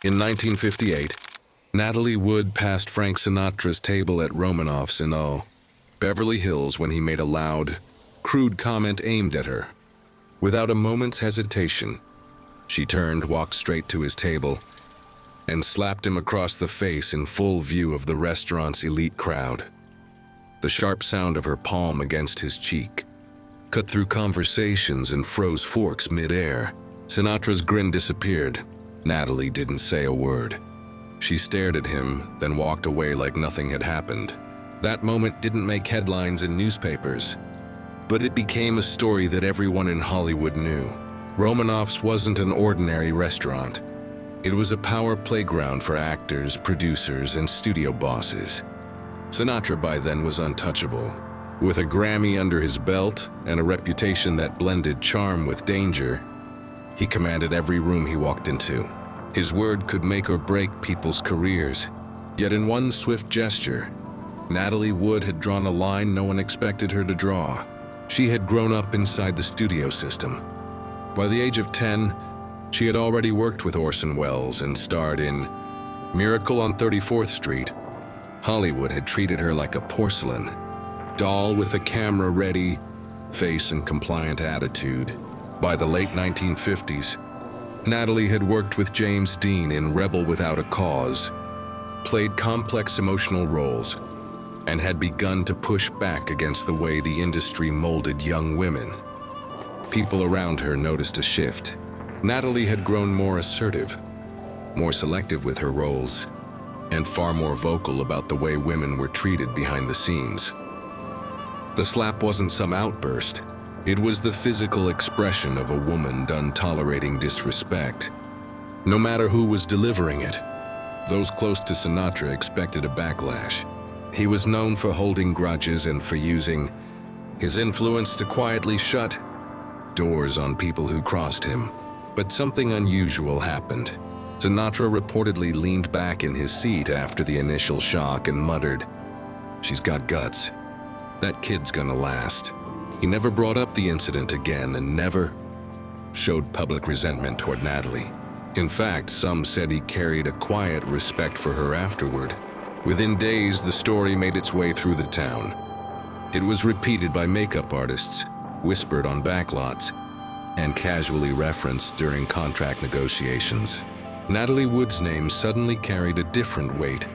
In 1958, Natalie Wood passed Frank Sinatra's table at Romanoff's in Beverly Hills when he made a loud, crude comment aimed at her. Without a moment's hesitation, she turned, walked straight to his table, and slapped him across the face in full view of the restaurant's elite crowd. The sharp sound of her palm against his cheek cut through conversations and froze forks midair. Sinatra's grin disappeared. Natalie didn't say a word. She stared at him, then walked away like nothing had happened. That moment didn't make headlines in newspapers, but it became a story that everyone in Hollywood knew. Romanoff's wasn't an ordinary restaurant. It was a power playground for actors, producers, and studio bosses. Sinatra by then was untouchable. With a Grammy under his belt and a reputation that blended charm with danger, he commanded every room he walked into. His word could make or break people's careers. Yet in one swift gesture, Natalie Wood had drawn a line no one expected her to draw. She had grown up inside the studio system. By the age of 10, she had already worked with Orson Welles and starred in Miracle on 34th Street. Hollywood had treated her like a porcelain doll with a camera-ready face and compliant attitude. By the late 1950s, Natalie had worked with James Dean in Rebel Without a Cause, played complex emotional roles, and had begun to push back against the way the industry molded young women. People around her noticed a shift. Natalie had grown more assertive, more selective with her roles, and far more vocal about the way women were treated behind the scenes. The slap wasn't some outburst. It was the physical expression of a woman done tolerating disrespect. No matter who was delivering it, those close to Sinatra expected a backlash. He was known for holding grudges and for using his influence to quietly shut doors on people who crossed him. But something unusual happened. Sinatra reportedly leaned back in his seat after the initial shock and muttered, "She's got guts. That kid's gonna last." He never brought up the incident again and never showed public resentment toward Natalie. In fact, some said he carried a quiet respect for her afterward. Within days, the story made its way through the town. It was repeated by makeup artists, whispered on backlots, and casually referenced during contract negotiations. Natalie Wood's name suddenly carried a different weight.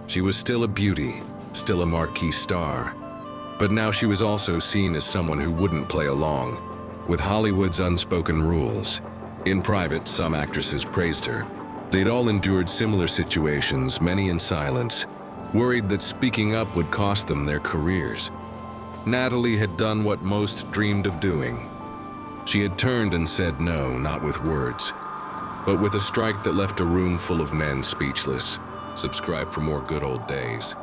She was still a beauty, still a marquee star. But now she was also seen as someone who wouldn't play along with Hollywood's unspoken rules. In private, some actresses praised her. They'd all endured similar situations, many in silence, worried that speaking up would cost them their careers. Natalie had done what most dreamed of doing. She had turned and said no, not with words, but with a strike that left a room full of men speechless. Subscribe for more good old days.